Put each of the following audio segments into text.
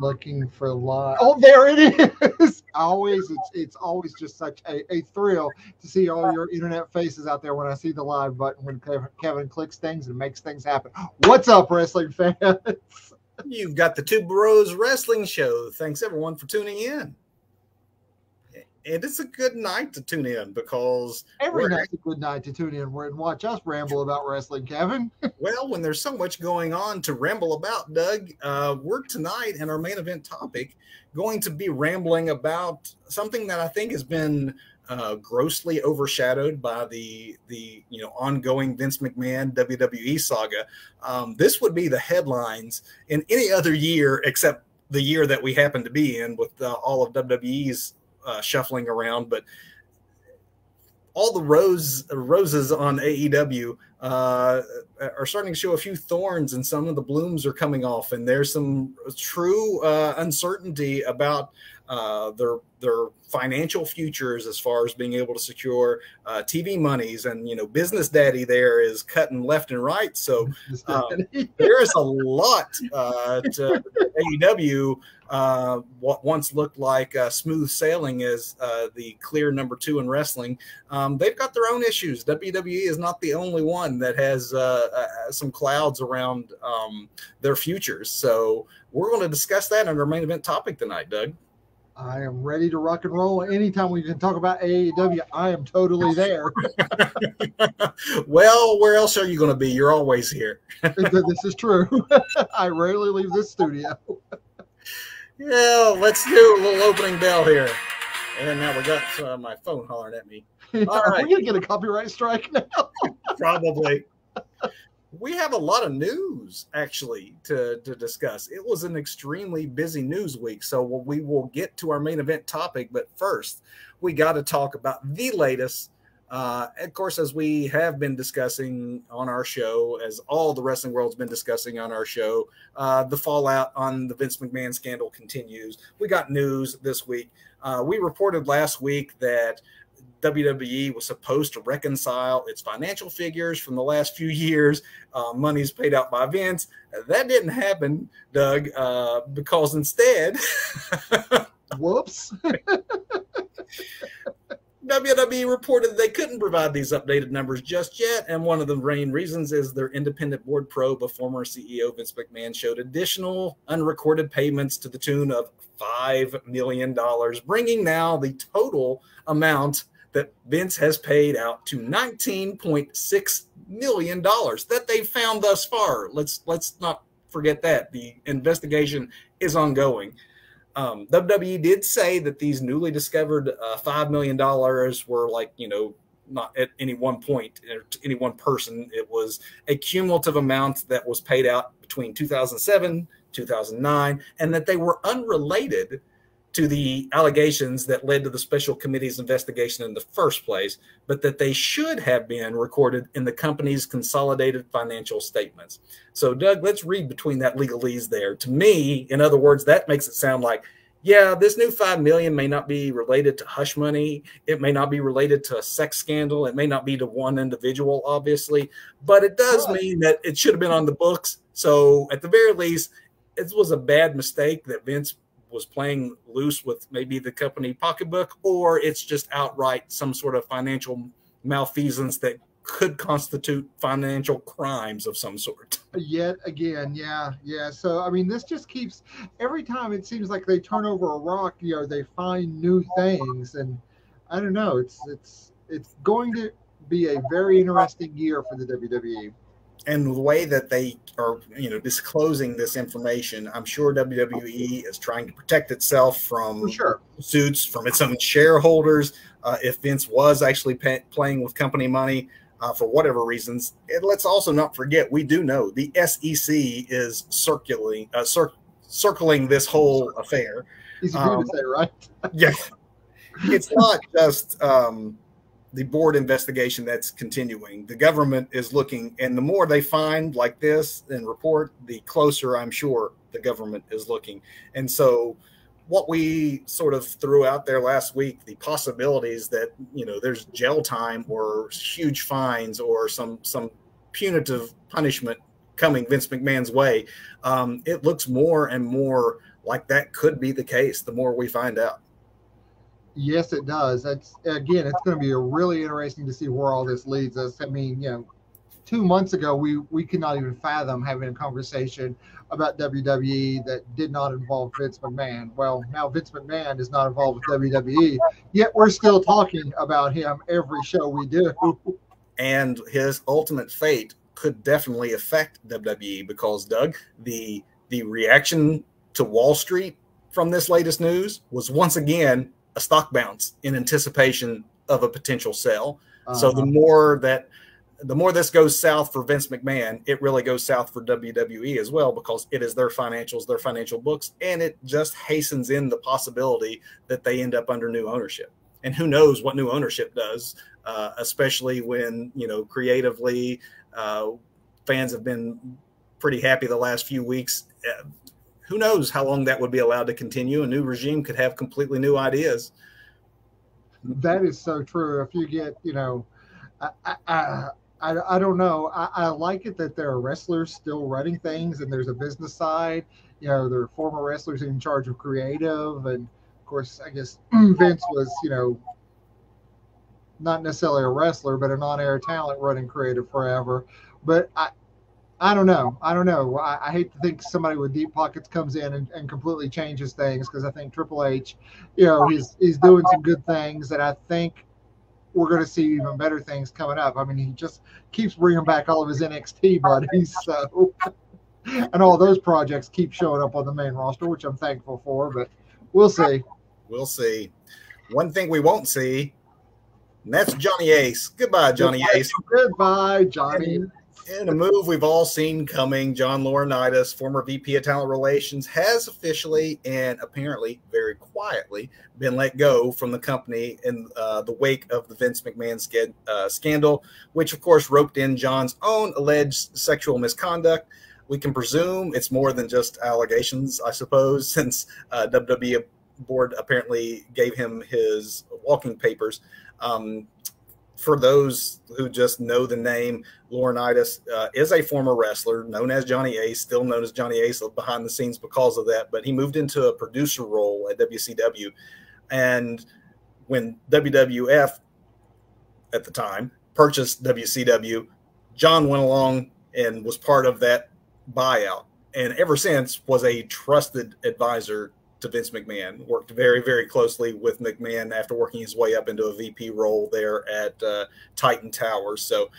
Looking for live. Oh, there it is. Always, it's always just such a thrill to see all your internet faces out there when I see the live button when Kevin clicks things and makes things happen. What's up, wrestling fans? You've got the Two Bros Wrestling Show. Thanks everyone for tuning in. And it's a good night to tune in because every night's a good night to tune in and watch us ramble about wrestling, Kevin. Well, when there's so much going on to ramble about, Doug, we're tonight in our main event topic going to be rambling about something that I think has been grossly overshadowed by the ongoing Vince McMahon WWE saga. This would be the headlines in any other year except the year that we happen to be in with all of WWE's shuffling around, but all the roses on AEW are starting to show a few thorns, and some of the blooms are coming off, and there's some true uncertainty about their financial futures as far as being able to secure TV monies, and business daddy there is cutting left and right. So there is a lot to AEW. What once looked like smooth sailing as the clear number 2 in wrestling. They've got their own issues. WWE is not the only one that has some clouds around their futures. So we're going to discuss that in our main event topic tonight, Doug. I am ready to rock and roll. Anytime we can talk about AEW, I am totally there. Well, where else are you going to be? You're always here. This is true. I rarely leave this studio. Yeah, let's do a little opening bell here. And now we got my phone hollering at me. All right. We're going to get a copyright strike now. Probably. We have a lot of news, actually, to discuss. It was an extremely busy news week, so we will get to our main event topic. But first, we got to talk about the latest. Of course, as we have been discussing on our show, as all the wrestling world's been discussing on our show, the fallout on the Vince McMahon scandal continues. We got news this week. We reported last week that WWE was supposed to reconcile its financial figures from the last few years. Money's paid out by Vince. That didn't happen, Doug, because instead... Whoops. WWE reported they couldn't provide these updated numbers just yet, and one of the main reasons is their independent board probe of former CEO Vince McMahon showed additional unrecorded payments to the tune of $5 million, bringing now the total amount that Vince has paid out to $19.6 million that they've found thus far. Let's not forget that. The investigation is ongoing. WWE did say that these newly discovered $5 million were not at any one point, to any one person. It was a cumulative amount that was paid out between 2007, 2009, and that they were unrelated to the allegations that led to the special committee's investigation in the first place, but that they should have been recorded in the company's consolidated financial statements. So, Doug, let's read between that legalese there. To me, in other words, that makes it sound like, yeah, this new $5 million may not be related to hush money. It may not be related to a sex scandal. It may not be to one individual, obviously, but it does mean that it should have been on the books. So at the very least, it was a bad mistake that Vince was playing loose with maybe the company pocketbook, or it's just outright some sort of financial malfeasance that could constitute financial crimes of some sort. Yet again, yeah. So, I mean, this just keeps, every time it seems like they turn over a rock, they find new things. And I don't know, it's going to be a very interesting year for the WWE. And the way that they are, disclosing this information, I'm sure WWE is trying to protect itself from suits from its own shareholders. If Vince was actually playing with company money for whatever reasons, and let's also not forget, we do know the SEC is circling this whole affair. Easy for you to say, right? Yeah, it's not just the board investigation that's continuing. The government is looking, and the more they find like this and report, the closer I'm sure the government is looking. And so what we sort of threw out there last week, the possibilities that, there's jail time or huge fines or some punitive punishment coming Vince McMahon's way, it looks more and more like that could be the case the more we find out. Yes, it does. That's again, it's going to be really interesting to see where all this leads us. I mean, 2 months ago, we could not even fathom having a conversation about WWE that did not involve Vince McMahon. Well, now Vince McMahon is not involved with WWE, yet we're still talking about him every show we do. And his ultimate fate could definitely affect WWE because, Doug, the reaction to Wall Street from this latest news was once again a stock bounce in anticipation of a potential sell. So the more this goes south for Vince McMahon, it really goes south for WWE as well, because it is their financials, their financial books, and it just hastens in the possibility that they end up under new ownership. And who knows what new ownership does, especially when, creatively, fans have been pretty happy the last few weeks. Who knows how long that would be allowed to continue? A new regime could have completely new ideas. That is so true. If you get, I don't know. I like it that there are wrestlers still running things and there's a business side. There are former wrestlers in charge of creative. And of course, I guess Vince was, not necessarily a wrestler, but an on-air talent running creative forever. But I don't know. I hate to think somebody with deep pockets comes in and completely changes things, because I think Triple H, he's doing some good things, and I think we're going to see even better things coming up. I mean, he just keeps bringing back all of his NXT buddies, so and all those projects keep showing up on the main roster, which I'm thankful for. But we'll see. We'll see. One thing we won't see, and that's Johnny Ace. Goodbye, Johnny Ace. Goodbye, Johnny. In a move we've all seen coming, John Laurinaitis, former VP of Talent Relations, has officially and apparently very quietly been let go from the company in the wake of the Vince McMahon scandal, which, of course, roped in John's own alleged sexual misconduct. We can presume it's more than just allegations, I suppose, since WWE board apparently gave him his walking papers. For those who just know the name, Laurinaitis is a former wrestler known as Johnny Ace, still known as Johnny Ace behind the scenes because of that. But he moved into a producer role at WCW. And when WWF at the time purchased WCW, John went along and was part of that buyout. And ever since was a trusted advisor to Vince McMahon, worked very, very closely with McMahon after working his way up into a VP role there at Titan Towers. So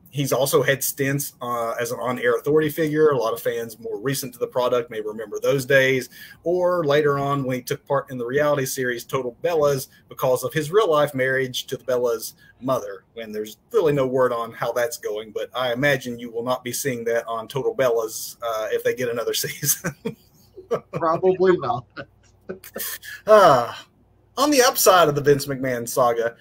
he's also had stints as an on-air authority figure. A lot of fans more recent to the product may remember those days, or later on when he took part in the reality series Total Bellas because of his real-life marriage to the Bellas' mother. And there's really no word on how that's going, but I imagine you will not be seeing that on Total Bellas if they get another season. Probably not. On the upside of the Vince McMahon saga,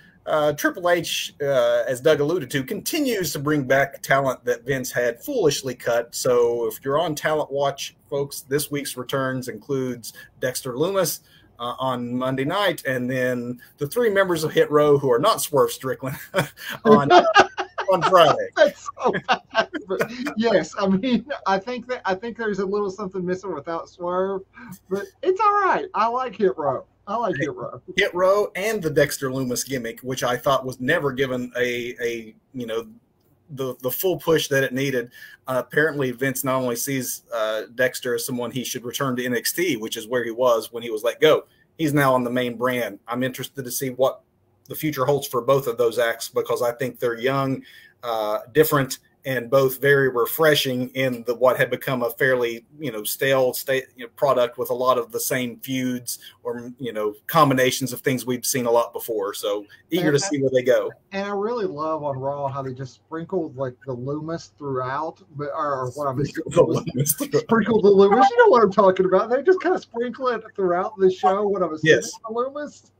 Triple H, as Doug alluded to, continues to bring back talent that Vince had foolishly cut. So if you're on Talent Watch, folks, this week's returns includes Dexter Lumis on Monday night, and then the three members of Hit Row who are not Swerve Strickland on Friday. That's so bad. But yes, I mean, I think there's a little something missing without Swerve, but it's all right. I like Hit Row. Hit Row. Hit Row and the Dexter Lumis gimmick, which I thought was never given the full push that it needed. Apparently, Vince not only sees Dexter as someone he should return to NXT, which is where he was when he was let go. He's now on the main brand. I'm interested to see what the future holds for both of those acts, because I think they're young, different, and both very refreshing in what had become a fairly, stale product with a lot of the same feuds or, combinations of things we've seen a lot before. So eager to see where they go. And I really love on Raw how they just sprinkled like the Loomis throughout, or what I'm sprinkled the Loomis. You know what I'm talking about? They just kind of sprinkle it throughout the show when I was seeing the Loomis,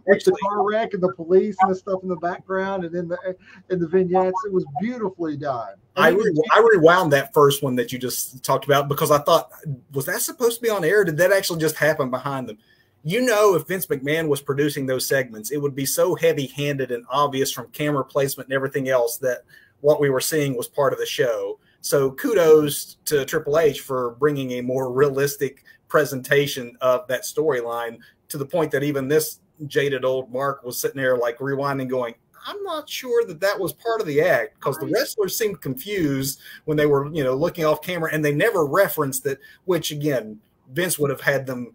with the car wreck and the police and the stuff in the background and in the vignettes. It was beautifully done. I rewound that first one that you just talked about because I thought, was that supposed to be on air? Did that actually just happen behind them? If Vince McMahon was producing those segments, it would be so heavy-handed and obvious from camera placement and everything else that what we were seeing was part of the show. So kudos to Triple H for bringing a more realistic presentation of that storyline, to the point that even this jaded old Mark was sitting there like rewinding, going, I'm not sure that was part of the act, because the wrestlers seemed confused when they were, looking off camera, and they never referenced it, which again, Vince would have had them.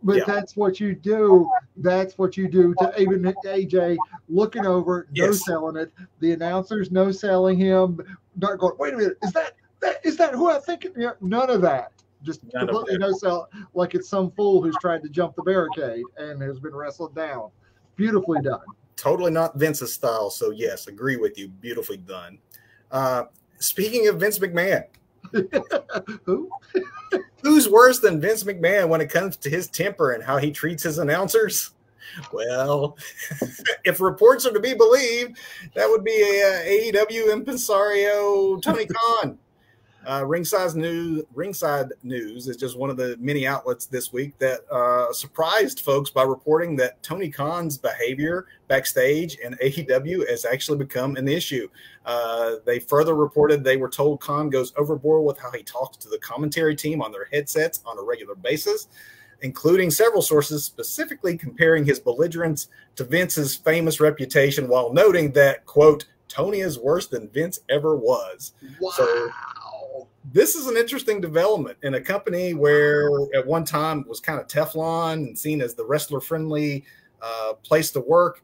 But that's what you do. That's what you do to even AJ looking over, no selling it. The announcers no selling him, not going, wait a minute, is that who I think? None of that. Just completely no sell, like it's some fool who's tried to jump the barricade and has been wrestled down. Beautifully done. Totally not Vince's style. So yes, agree with you. Beautifully done. Speaking of Vince McMahon, who? Who's worse than Vince McMahon when it comes to his temper and how he treats his announcers? Well, if reports are to be believed, that would be a AEW impresario Tony Khan. Ringside News is just one of the many outlets this week that surprised folks by reporting that Tony Khan's behavior backstage in AEW has actually become an issue. They further reported they were told Khan goes overboard with how he talks to the commentary team on their headsets on a regular basis, including several sources specifically comparing his belligerence to Vince's famous reputation, while noting that, quote, Tony is worse than Vince ever was. Wow. So, this is an interesting development in a company where at one time was kind of Teflon and seen as the wrestler-friendly place to work.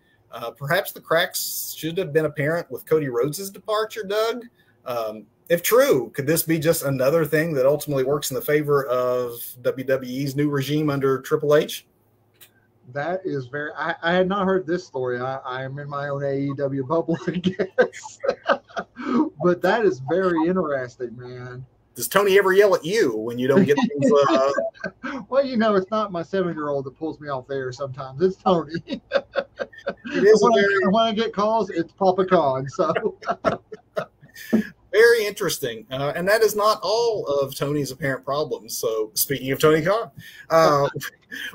Perhaps the cracks should have been apparent with Cody Rhodes' departure, Doug. If true, could this be just another thing that ultimately works in the favor of WWE's new regime under Triple H? That is very. I had not heard this story. I am in my own AEW bubble, I guess. But that is very interesting, man. Does Tony ever yell at you when you don't get things? Well, it's not my 7-year-old that pulls me off there sometimes. It's Tony. It is when I get calls, it's Papa Khan. So very interesting. And that is not all of Tony's apparent problems. So speaking of Tony Khan,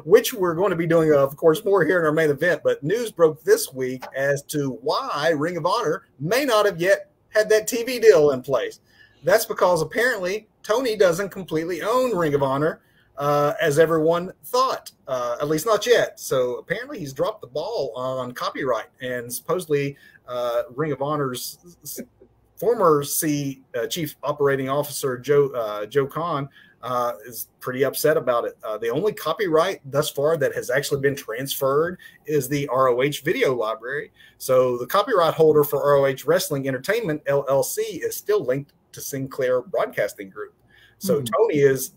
which we're going to be doing, of course, more here in our main event, but news broke this week as to why Ring of Honor may not have yet had that TV deal in place. That's because apparently Tony doesn't completely own Ring of Honor, as everyone thought, at least not yet. So apparently he's dropped the ball on copyright, and supposedly Ring of Honor's former Chief Operating Officer Joe Khan is pretty upset about it. The only copyright thus far that has actually been transferred is the ROH video library. So the copyright holder for ROH Wrestling Entertainment, LLC, is still linked to Sinclair Broadcasting Group. So Tony is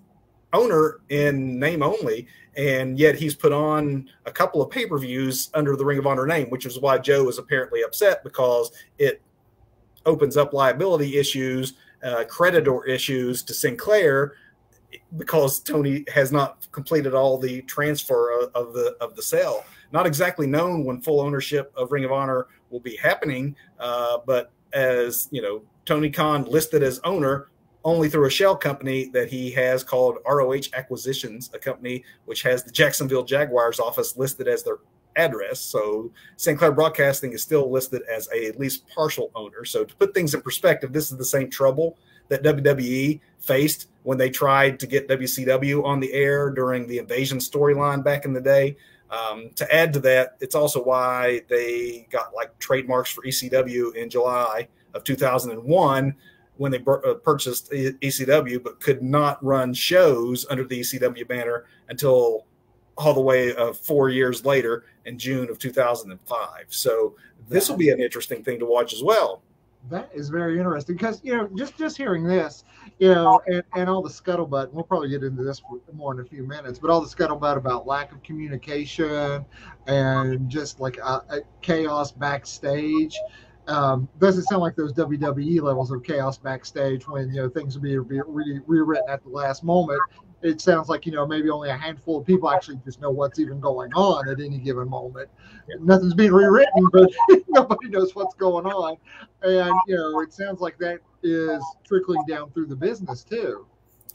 owner in name only, and yet he's put on a couple of pay-per-views under the Ring of Honor name, which is why Joe is apparently upset, because it opens up liability issues, creditor issues to Sinclair, because Tony has not completed all the transfer of the sale. Not exactly known when full ownership of Ring of Honor will be happening, but as Tony Khan listed as owner only through a shell company that he has called ROH Acquisitions, a company which has the Jacksonville Jaguars office listed as their address. So Sinclair Broadcasting is still listed as a at least partial owner. So to put things in perspective, this is the same trouble that WWE faced when they tried to get WCW on the air during the Invasion storyline back in the day. To add to that, it's also why they got like trademarks for ECW in July of 2001 when they purchased ECW, but could not run shows under the ECW banner until all the way 4 years later in June of 2005. So this will be an interesting thing to watch as well. That is very interesting because, just hearing this, and all the scuttlebutt, and we'll probably get into this more in a few minutes, but all the scuttlebutt about lack of communication and just like chaos backstage. Doesn't sound like those WWE levels of chaos backstage when, things will be rewritten at the last moment. It sounds like, maybe only a handful of people actually just know what's even going on at any given moment. Yeah. Nothing's being rewritten, but nobody knows what's going on. And, it sounds like that is trickling down through the business too.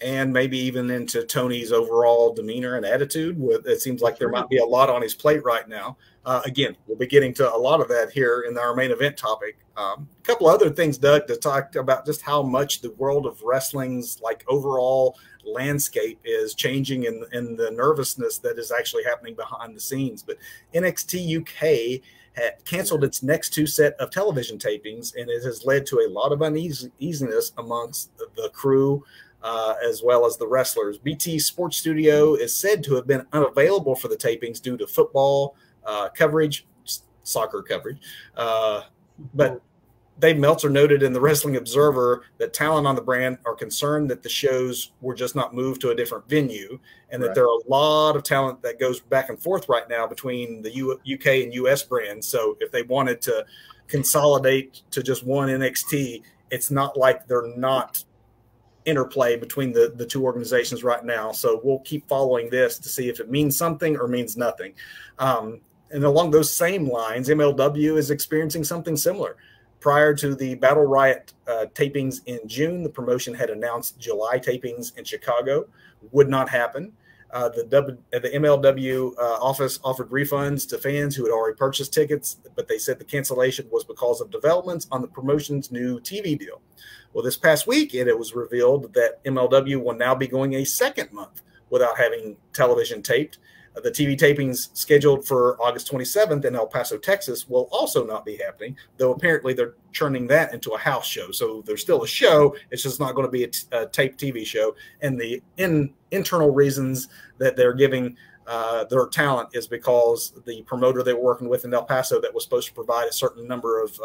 and maybe even into Tony's overall demeanor and attitude. It seems like there might be a lot on his plate right now. Again, we'll be getting to a lot of that here in our main event topic. A couple other things, Doug, to talk about just how much the world of wrestling's like overall landscape is changing and the nervousness that is actually happening behind the scenes. But NXT UK had canceled its next 2 set of television tapings, and it has led to a lot of uneasiness amongst the crew, as well as the wrestlers. BT Sports Studio is said to have been unavailable for the tapings due to football coverage, soccer coverage. But Dave Meltzer noted in the Wrestling Observer that talent on the brand are concerned that the shows were just not moved to a different venue, and that there are a lot of talent that goes back and forth right now between the UK and US brands. So if they wanted to consolidate to just one NXT, it's not like they're not interplay between the two organizations right now. So we'll keep following this to see if it means something or means nothing. And along those same lines, MLW is experiencing something similar. Prior to the Battle Riot tapings in June, the promotion had announced July tapings in Chicago would not happen. The MLW office offered refunds to fans who had already purchased tickets, but they said the cancellation was because of developments on the promotion's new TV deal. Well, this past week, it was revealed that MLW will now be going a second month without having television taped. The TV tapings scheduled for August 27th in El Paso, Texas, will also not be happening, though apparently they're turning that into a house show. So there's still a show. It's just not going to be a taped TV show. And the internal reasons that they're giving their talent is because the promoter they were working with in El Paso that was supposed to provide a certain number of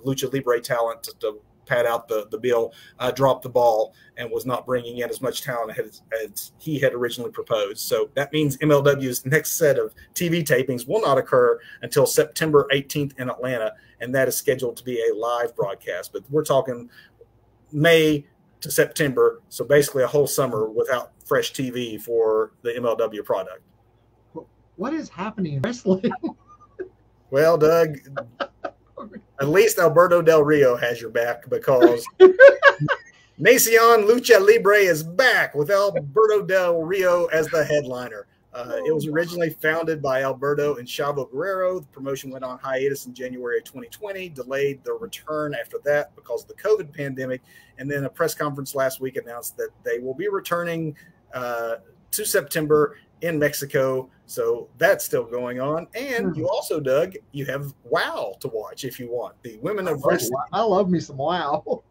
Lucha Libre talent to pad out the bill, dropped the ball and was not bringing in as much talent as he had originally proposed. So that means MLW's next set of TV tapings will not occur until September 18th in Atlanta, and that is scheduled to be a live broadcast. But we're talking May to September, so basically a whole summer without fresh TV for the MLW product. What is happening in wrestling? Well, Doug, at least Alberto Del Rio has your back, because Nacion Lucha Libre is back with Alberto Del Rio as the headliner. It was originally founded by Alberto and Chavo Guerrero. The promotion went on hiatus in January of 2020, delayed their return after that because of the COVID pandemic. And then a press conference last week announced that they will be returning to September in Mexico. So that's still going on. And you also, Doug, you have WOW to watch if you want. The Women of Wrestling. I love me some WOW.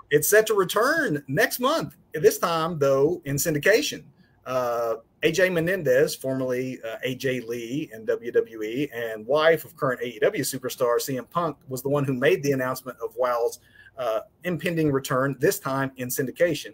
It's set to return next month, this time, though, in syndication. AJ Menendez, formerly AJ Lee in WWE and wife of current AEW superstar CM Punk, was the one who made the announcement of WOW's impending return, this time in syndication.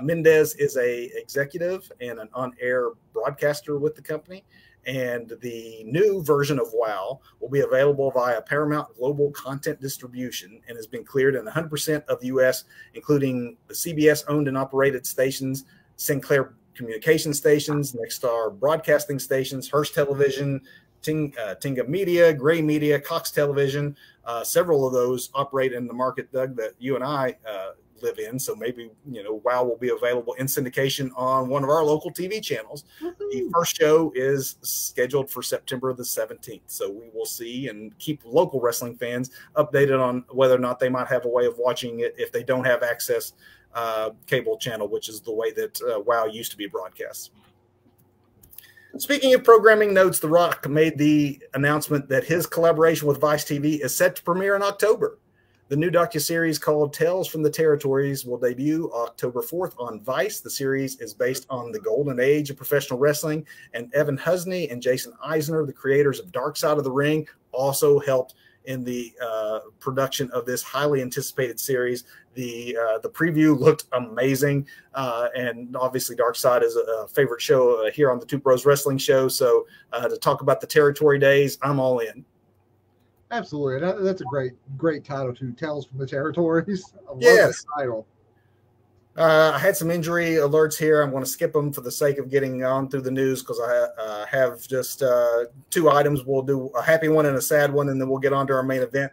Mendez is a executive and an on-air broadcaster with the company, and the new version of WOW will be available via Paramount Global Content Distribution and has been cleared in 100% of the U.S., including the CBS-owned and operated stations, Sinclair Communication stations, Nexstar Broadcasting stations, Hearst Television, Tinga Media, Gray Media, Cox Television. Several of those operate in the market, Doug, that you and I live in. So maybe, WOW will be available in syndication on one of our local TV channels. The first show is scheduled for September the 17th. So we will see and keep local wrestling fans updated on whether or not they might have a way of watching it if they don't have access cable channel, which is the way that WOW used to be broadcast. Speaking of programming notes, The Rock made the announcement that his collaboration with Vice TV is set to premiere in October. The new docuseries called Tales from the Territories will debut October 4th on Vice. The series is based on the golden age of professional wrestling, and Evan Husney and Jason Eisner, the creators of Dark Side of the Ring, also helped in the production of this highly anticipated series. The preview looked amazing, and obviously Dark Side is a favorite show here on the Two Bros Wrestling Show. So to talk about the territory days, I'm all in. Absolutely. That's a great title too. Tales from the Territories. I love yes. the title. I had some injury alerts here. I'm going to skip them for the sake of getting on through the news, because I have just two items. We'll do a happy one and a sad one, and then we'll get on to our main event.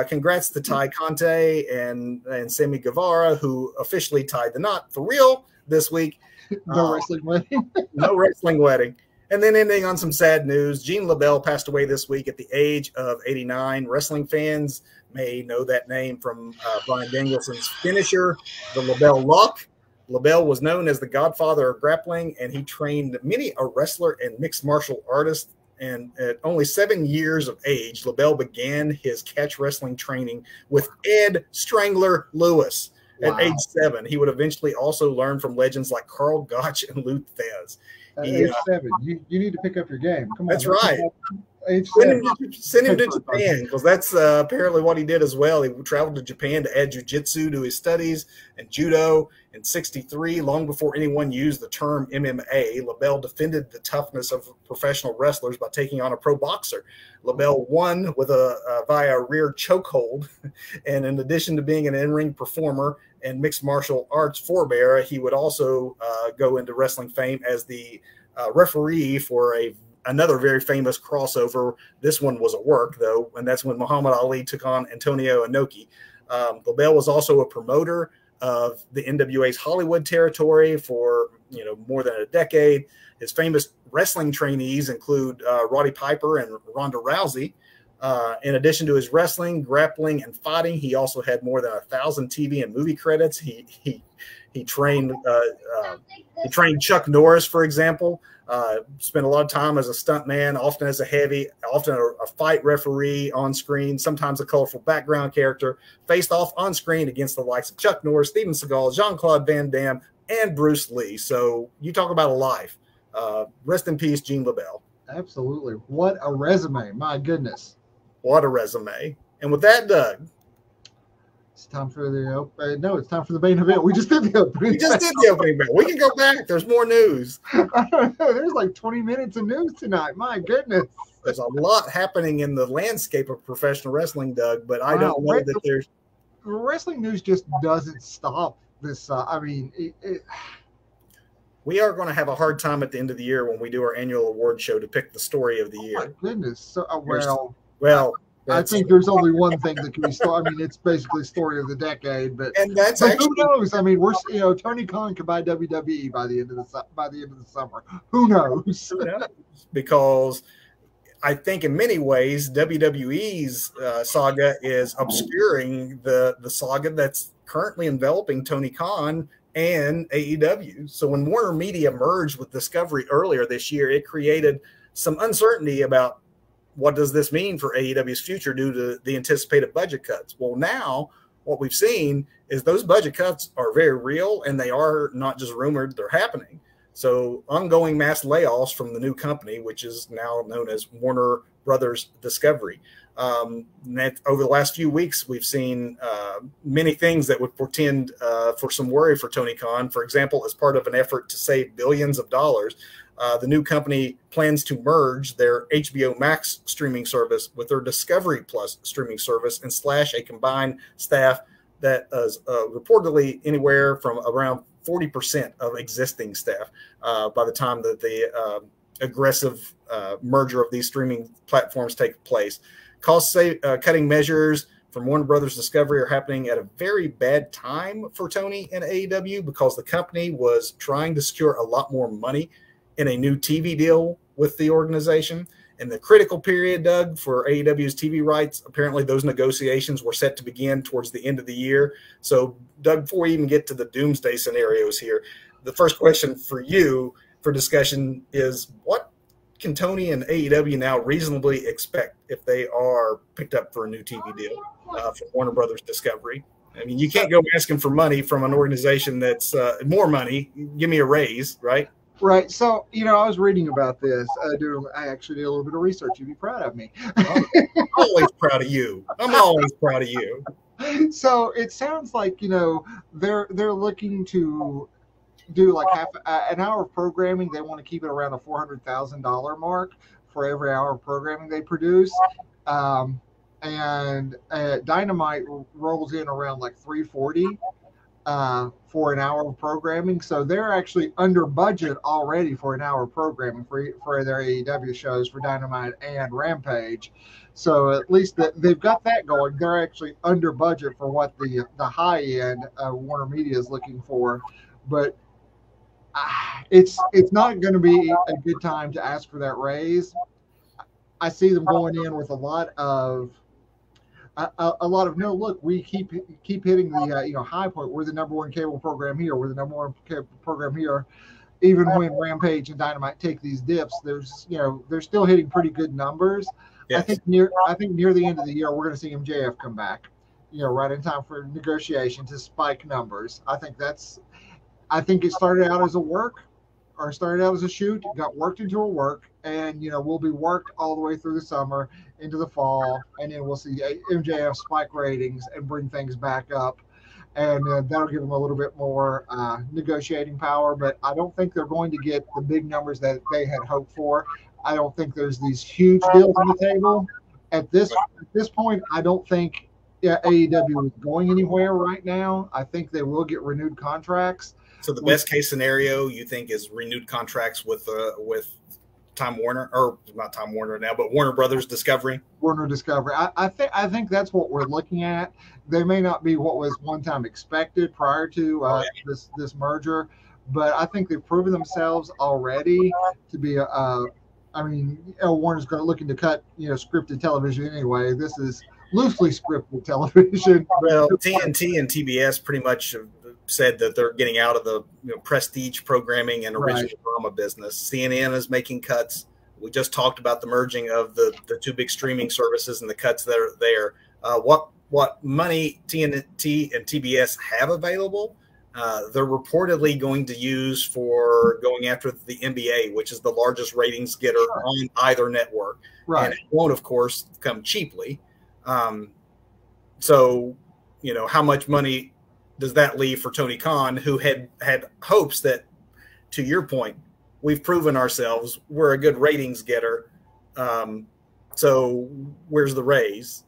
Congrats to Ty Conte and Sammy Guevara, who officially tied the knot for real this week. No wrestling wedding. No wrestling wedding. And then ending on some sad news, Gene Labelle passed away this week at the age of 89. Wrestling fans may know that name from Bryan Danielson's finisher, the Labelle Lock. Labelle was known as the godfather of grappling, and he trained many a wrestler and mixed martial artist. And at only 7 years of age, Labelle began his catch wrestling training with Ed Strangler Lewis. At age 7, he would eventually also learn from legends like Carl Gotch and Lou Thez. At age 7, you need to pick up your game. Come on. That's right. Age Send him to Japan, because that's apparently what he did as well. He traveled to Japan to add jiu-jitsu to his studies and judo. In 1963, long before anyone used the term MMA, Labelle defended the toughness of professional wrestlers by taking on a pro boxer. Labelle won with via a rear chokehold, and in addition to being an in-ring performer and mixed martial arts forebearer, he would also go into wrestling fame as the referee for another very famous crossover. This one was a work, though, and that's when Muhammad Ali took on Antonio Inoki. Labelle was also a promoter of the NWA's Hollywood territory for more than a decade. His famous wrestling trainees include Roddy Piper and Ronda Rousey. In addition to his wrestling, grappling, and fighting, he also had more than 1,000 TV and movie credits. He trained Chuck Norris, for example. Spent a lot of time as a stuntman, often as often a fight referee on screen, sometimes a colorful background character, faced off on screen against the likes of Chuck Norris, Steven Seagal, Jean-Claude Van Damme, and Bruce Lee. So you talk about a life. Rest in peace, Gene Labelle. Absolutely. What a resume. My goodness. What a resume. And with that, Doug, it's time for the no, it's time for the main event. We just did the opening. We just did the opening bell. We can go back. There's more news. I don't know. There's like 20 minutes of news tonight. My goodness. There's a lot happening in the landscape of professional wrestling, Doug, but I don't know that there's wrestling news just doesn't stop this. We are going to have a hard time at the end of the year when we do our annual award show to pick the story of the year. My goodness. So well, I think there's only one thing that can be story. I mean, it's basically story of the decade, but who knows? I mean, Tony Khan could buy WWE by the end of the summer. Who knows? Because I think in many ways WWE's saga is obscuring the saga that's currently enveloping Tony Khan and AEW. So when Warner Media merged with Discovery earlier this year, it created some uncertainty about what does this mean for AEW's future due to the anticipated budget cuts. Well, now what we've seen is those budget cuts are very real, and they are not just rumored, they're happening. So ongoing mass layoffs from the new company, which is now known as Warner Brothers Discovery. Over the last few weeks, we've seen many things that would portend for some worry for Tony Khan. For example, as part of an effort to save billions of dollars, the new company plans to merge their HBO Max streaming service with their Discovery Plus streaming service and slash a combined staff that is reportedly anywhere from around 40% of existing staff by the time that the aggressive merger of these streaming platforms take place. Cost-cutting measures from Warner Brothers Discovery are happening at a very bad time for Tony and AEW because the company was trying to secure a lot more money in a new TV deal with the organization. In the critical period, Doug, for AEW's TV rights, apparently those negotiations were set to begin towards the end of the year. So, Doug, before we even get to the doomsday scenarios here, the first question for you for discussion is what can Tony and AEW now reasonably expect if they are picked up for a new TV deal from Warner Brothers Discovery? I mean, you can't go asking for money from an organization that's more money. Give me a raise, right? Right. So, I was reading about this. I actually did a little bit of research. You'd be proud of me. I'm always proud of you. I'm always proud of you. So it sounds like, they're looking to do like half an hour of programming. They want to keep it around the $400,000 mark for every hour of programming they produce. And Dynamite rolls in around like $340 for an hour of programming. So they're actually under budget already for an hour of programming for their AEW shows for Dynamite and Rampage. So at least they've got that going. They're actually under budget for what the high end Warner Media is looking for. But it's not going to be a good time to ask for that raise. I see them going in with a lot of no. Look, we keep hitting the high point. We're the number one cable program here. We're the number one cable program here. Even when Rampage and Dynamite take these dips, they're still hitting pretty good numbers. Yes. I think near the end of the year we're going to see MJF come back, right in time for negotiation to spike numbers. I think it started out as a work, or started out as a shoot, got worked into a work, and will be worked all the way through the summer into the fall, and then we'll see MJF spike ratings and bring things back up. And that'll give them a little bit more negotiating power. But I don't think they're going to get the big numbers that they had hoped for. I don't think there's these huge deals on the table. At this point, I don't think AEW is going anywhere right now. I think they will get renewed contracts. So the best case scenario you think is renewed contracts with Time Warner, or not Time Warner now, but Warner Brothers Discovery. Warner Discovery. I think that's what we're looking at. They may not be what was one time expected prior to this merger, but I think they've proven themselves already to be Warner's looking to cut scripted television anyway. This is loosely scripted television. Well, TNT and TBS pretty much have said that they're getting out of the prestige programming and original drama business. CNN is making cuts. We just talked about the merging of the two big streaming services and the cuts that are there. What money TNT and TBS have available, they're reportedly going to use for going after the NBA, which is the largest ratings getter on either network. Right. And it won't, of course, come cheaply. So, how much money does that leave for Tony Khan, who had hopes that, to your point, we've proven ourselves, we're a good ratings getter. So where's the raise?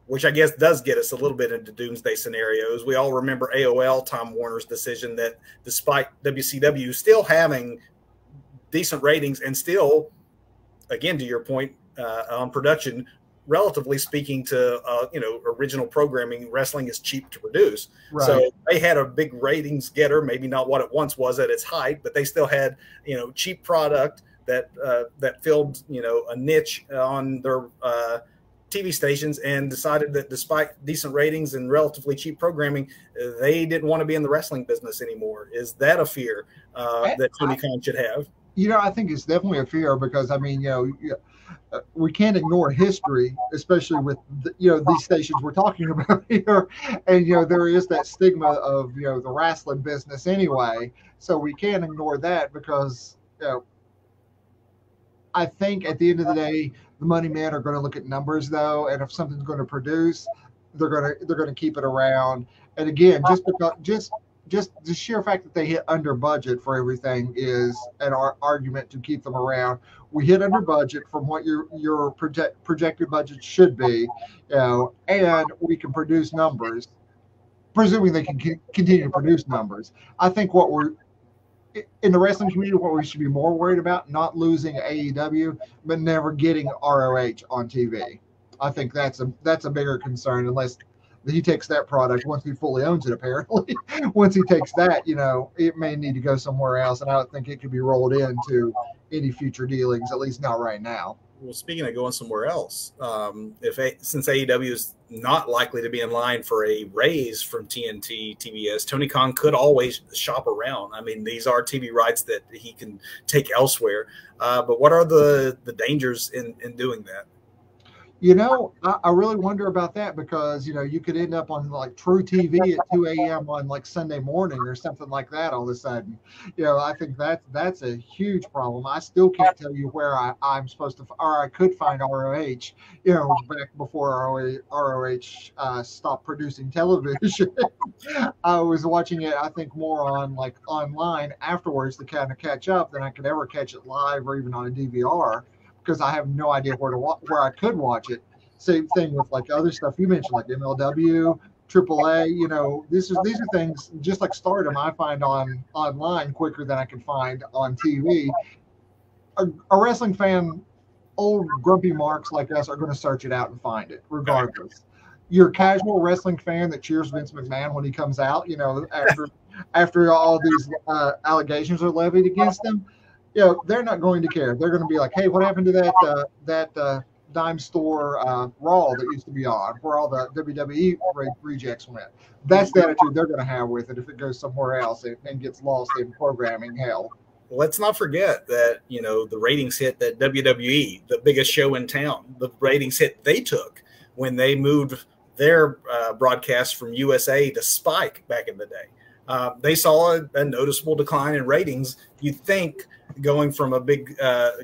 Which I guess does get us a little bit into doomsday scenarios. We all remember AOL, Tom Warner's decision that despite WCW still having decent ratings and still, again, to your point, on production, relatively speaking to original programming, wrestling is cheap to produce. Right. So they had a big ratings getter, maybe not what it once was at its height, but they still had cheap product that filled a niche on their TV stations, and decided that despite decent ratings and relatively cheap programming, they didn't want to be in the wrestling business anymore. Is that a fear that Tony Khan should have? I think it's definitely a fear, because we can't ignore history, especially with these stations we're talking about here, and there is that stigma of the wrestling business anyway, so we can't ignore that, because I think at the end of the day, the money men are going to look at numbers though, and if something's going to produce, they're going to keep it around. And again, just the sheer fact that they hit under budget for everything is an argument to keep them around. We hit under budget from what your projected budget should be, and we can produce numbers, presuming they can continue to produce numbers. I think what we're in the wrestling community, what we should be more worried about, not losing AEW, but never getting ROH on TV. I think that's a bigger concern, unless he takes that product once he fully owns it, apparently. Once he takes that, it may need to go somewhere else, and I don't think it could be rolled into any future dealings, at least not right now. Well, speaking of going somewhere else, since AEW is not likely to be in line for a raise from TNT, TBS, Tony Khan could always shop around. I mean, these are TV rights that he can take elsewhere. But what are the dangers in doing that? I really wonder about that, because, you could end up on like True TV at 2 a.m. on like Sunday morning or something like that all of a sudden. I think that's a huge problem. I still can't tell you where I'm supposed to, or I could find ROH, back before ROH stopped producing television. I was watching it, I think, more on like online afterwards to kind of catch up than I could ever catch it live or even on a DVR, because I have no idea where I could watch it. Same thing with like other stuff you mentioned, like MLW, AAA. These are things just like Stardom I find online quicker than I can find on TV. A wrestling fan, old grumpy marks like us, are going to search it out and find it regardless. Your casual wrestling fan that cheers Vince McMahon when he comes out, after after all these allegations are levied against them, they're not going to care. They're going to be like, hey, what happened to that dime store Raw that used to be on, where all the WWE rejects went? That's the attitude they're going to have with it if it goes somewhere else and gets lost in programming hell. Let's not forget that, the ratings hit that WWE, the biggest show in town, the ratings hit they took when they moved their broadcast from USA to Spike back in the day. They saw a noticeable decline in ratings. You'd think going from a big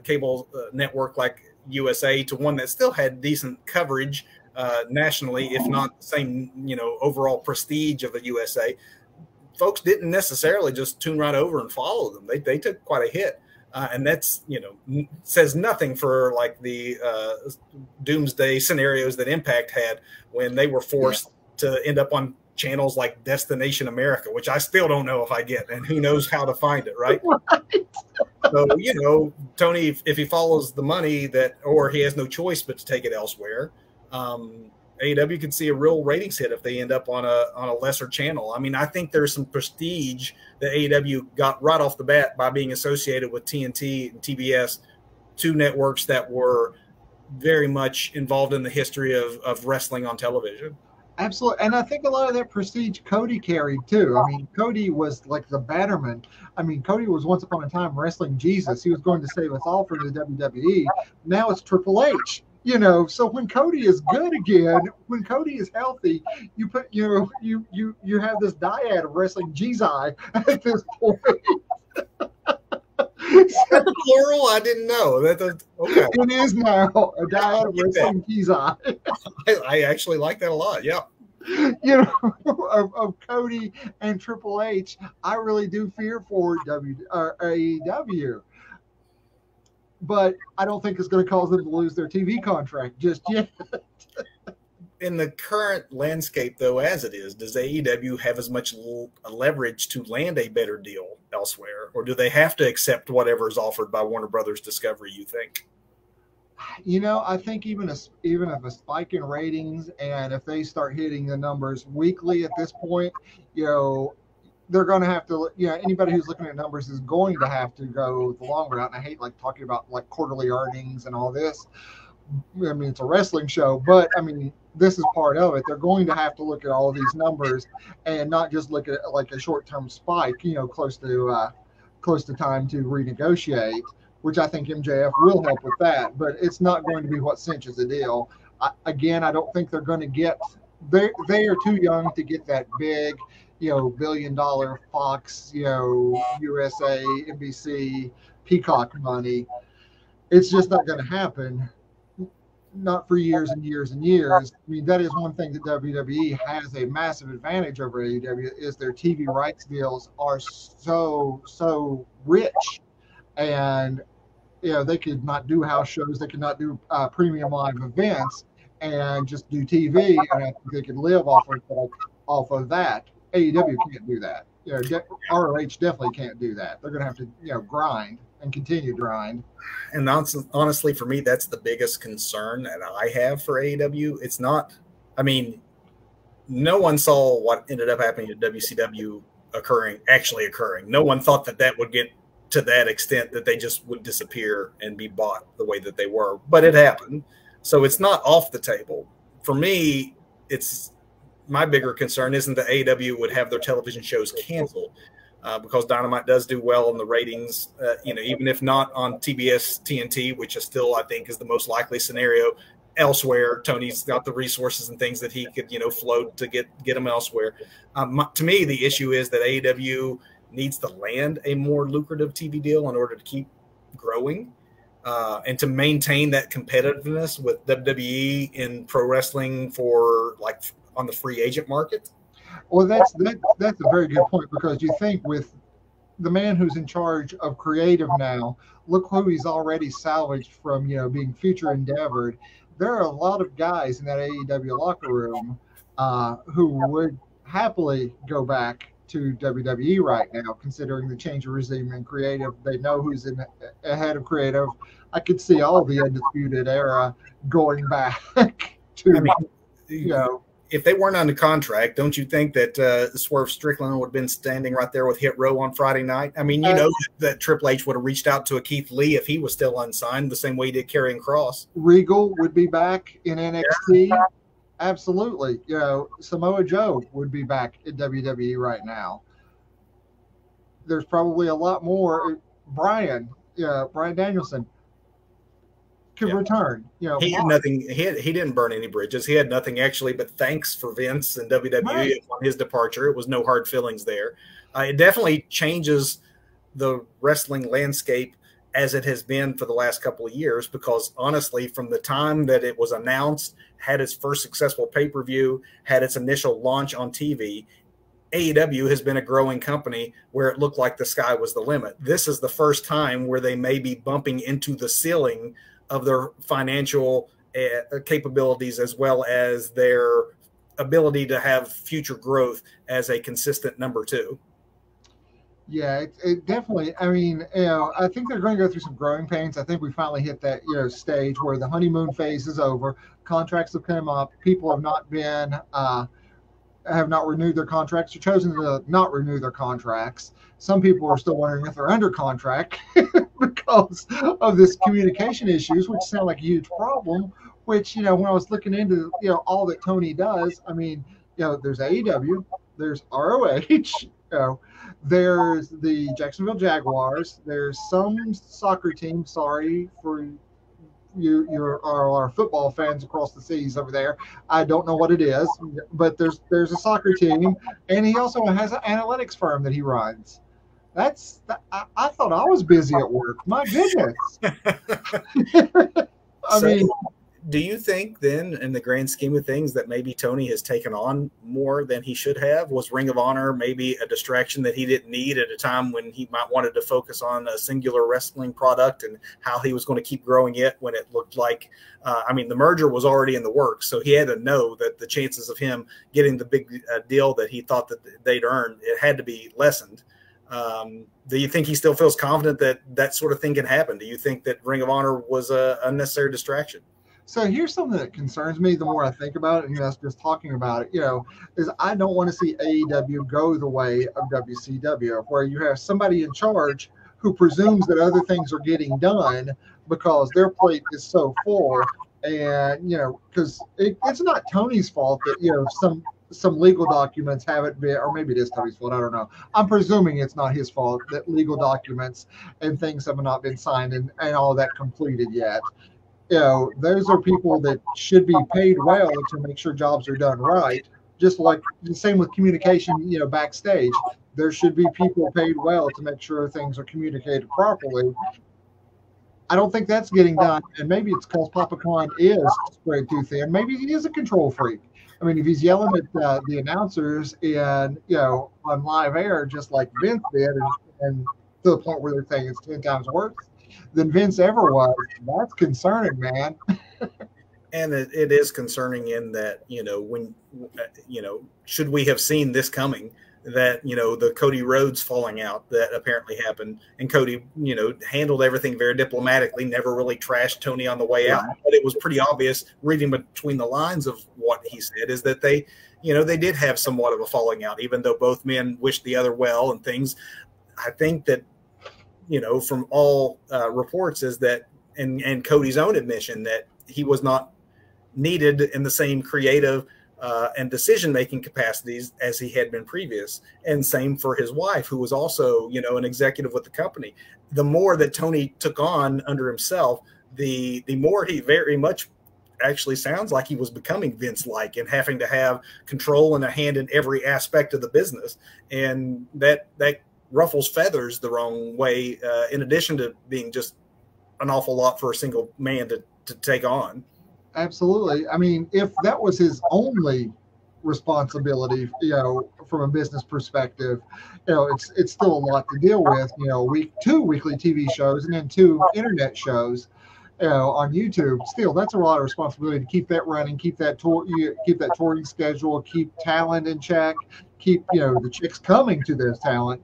cable network like USA to one that still had decent coverage nationally, if not the same, overall prestige of the USA, folks didn't necessarily just tune right over and follow them. They took quite a hit. And that's, says nothing for like the doomsday scenarios that Impact had when they were forced to end up on channels like Destination America, which I still don't know if I get, and who knows how to find it, right? So, Tony, if he follows the money or he has no choice but to take it elsewhere, AEW could see a real ratings hit if they end up on a lesser channel. I mean, I think there's some prestige that AEW got right off the bat by being associated with TNT and TBS, two networks that were very much involved in the history of wrestling on television. Absolutely. And I think a lot of that prestige Cody carried too. I mean, Cody was like the Batterman. I mean, Cody was once upon a time wrestling Jesus. He was going to save us all for the WWE. Now it's Triple H. So when Cody is good again, when Cody is healthy, you put, you have this dyad of wrestling Jesus at this point. That's plural? I didn't know. Okay. It is now a dyad of wrestling Jesus. I actually like that a lot. Yeah. Of Cody and Triple H, I really do fear for AEW. But I don't think it's going to cause them to lose their TV contract just yet. In the current landscape, though, as it is, does AEW have as much leverage to land a better deal elsewhere? Or do they have to accept whatever is offered by Warner Brothers Discovery, you think? I think even if a spike in ratings and if they start hitting the numbers weekly at this point, they're going to have to, anybody who's looking at numbers is going to have to go the long route. And I hate talking about quarterly earnings and all this. I mean, it's a wrestling show, but I mean, this is part of it. They're going to have to look at all these numbers and not just look at it like a short-term spike, close to time to renegotiate, which I think MJF will help with that, but it's not going to be what cinches the deal. I don't think they're going to get, they are too young to get that big, $1 billion Fox, USA, NBC, Peacock money. It's just not going to happen. Not for years and years and years. I mean, that is one thing that WWE has a massive advantage over AEW is their TV rights deals are so rich, and they could not do house shows, they could not do premium live events, and just do TV, and I think they could live off of that. AEW can't do that. ROH definitely can't do that. They're going to have to, grind and continue to grind. And honestly, for me, that's the biggest concern that I have for AEW. It's not, I mean, no one saw what ended up happening at WCW actually occurring. No one thought that would get to that extent that they just would disappear and be bought the way that they were, but it happened. So it's not off the table. For me, my bigger concern isn't that AEW would have their television shows canceled because Dynamite does do well in the ratings, even if not on TBS, TNT, which is still, I think, is the most likely scenario. Elsewhere, Tony's got the resources and things that he could, float to get them elsewhere. To me, the issue is that AEW needs to land a more lucrative TV deal in order to keep growing and to maintain that competitiveness with WWE in pro wrestling for on the free agent market. Well, that's a very good point, because you think with the man who's in charge of creative now, look who he's already salvaged from, being future endeavored. There are a lot of guys in that AEW locker room who would happily go back to WWE right now, considering the change of regime in creative. They know who's ahead of creative. I could see all the Undisputed Era going back to, if they weren't under contract, don't you think that Swerve Strickland would have been standing right there with Hit Row on Friday night? I mean, you know that Triple H would have reached out to a Keith Lee if he was still unsigned, the same way he did Karrion Kross. Regal would be back in NXT. Yeah. Absolutely. You know, Samoa Joe would be back in WWE right now. There's probably a lot more. Bryan Danielson could return. You know, he had nothing. He didn't burn any bridges. He had nothing actually but thanks for Vince and WWE on his departure. It was no hard feelings there. It definitely changes the wrestling landscape as it has been for the last couple of years, because honestly, from the time that it was announced, had its first successful pay-per-view, had its initial launch on TV, AEW has been a growing company where it looked like the sky was the limit. This is the first time where they may be bumping into the ceiling of their financial capabilities, as well as their ability to have future growth as a consistent number two. Yeah, it definitely. I mean, you know, I think they're going to go through some growing pains. I think we finally hit that, you know, stage where the honeymoon phase is over. Contracts have come up. People have not been, have not renewed their contracts or chosen to not renew their contracts. Some people are still wondering if they're under contract because of this communication issues, which sound like a huge problem. Which, you know, when I was looking into, you know, all that Tony does, I mean, you know, there's AEW, there's ROH, you know. There's the Jacksonville Jaguars. There's some soccer team. Sorry for our football fans across the seas over there. I don't know what it is, but there's a soccer team, and he also has an analytics firm that he runs. I thought I was busy at work. My goodness. I mean. Do you think then, in the grand scheme of things, that maybe Tony has taken on more than he should have? Was Ring of Honor maybe a distraction that he didn't need at a time when he might wanted to focus on a singular wrestling product and how he was going to keep growing it when it looked like, I mean, the merger was already in the works. So he had to know that the chances of him getting the big deal that he thought that they'd earned, it had to be lessened. Do you think he still feels confident that that sort of thing can happen? Do you think that Ring of Honor was a unnecessary distraction? So here's something that concerns me the more I think about it, and that's just talking about it, you know, is I don't want to see AEW go the way of WCW, where you have somebody in charge who presumes that other things are getting done because their plate is so full. And, you know, because it's not Tony's fault that, you know, some legal documents haven't been, or maybe it is Tony's fault, I don't know. I'm presuming it's not his fault that legal documents and things have not been signed and all that completed yet. You know, those are people that should be paid well to make sure jobs are done right. Just like the same with communication, you know, backstage, there should be people paid well to make sure things are communicated properly. I don't think that's getting done, and maybe it's because Papa Khan is spread too thin. Maybe he is a control freak. I mean, if he's yelling at the announcers and, you know, on live air, just like Vince did, and to the point where they're saying it's 10 times worse than Vince ever was, that's concerning, man. And it is concerning in that, you know, when, you know, should we have seen this coming, that, you know, the Cody Rhodes falling out that apparently happened, and Cody, you know, handled everything very diplomatically, never really trashed Tony on the way out. But it was pretty obvious, reading between the lines of what he said, is that they, you know, they did have somewhat of a falling out, even though both men wished the other well and things. I think that, you know, from all reports is that, and Cody's own admission, that he was not needed in the same creative and decision-making capacities as he had been previous. And same for his wife, who was also, you know, an executive with the company. The more that Tony took on under himself, the more he very much actually sounds like he was becoming Vince-like and having to have control and a hand in every aspect of the business. And that ruffles feathers the wrong way, in addition to being just an awful lot for a single man to take on. Absolutely. I mean, if that was his only responsibility, you know, from a business perspective, you know, it's still a lot to deal with. You know, two weekly TV shows and then 2 internet shows, you know, on YouTube. Still, that's a lot of responsibility to keep that running, keep that touring schedule, keep talent in check, keep, you know, the chicks coming to this talent.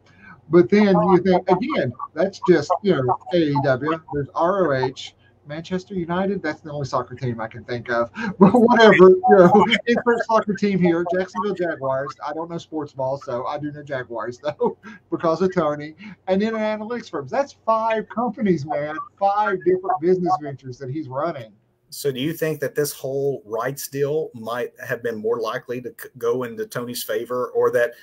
But then you think, again, that's just, you know, AEW. There's ROH. Manchester United. That's the only soccer team I can think of. But whatever, you know, insert soccer team here, Jacksonville Jaguars. I don't know sports ball, so I do know Jaguars though, because of Tony. And then an analytics firms. That's 5 companies, man. 5 different business ventures that he's running. So do you think that this whole rights deal might have been more likely to go into Tony's favor, or that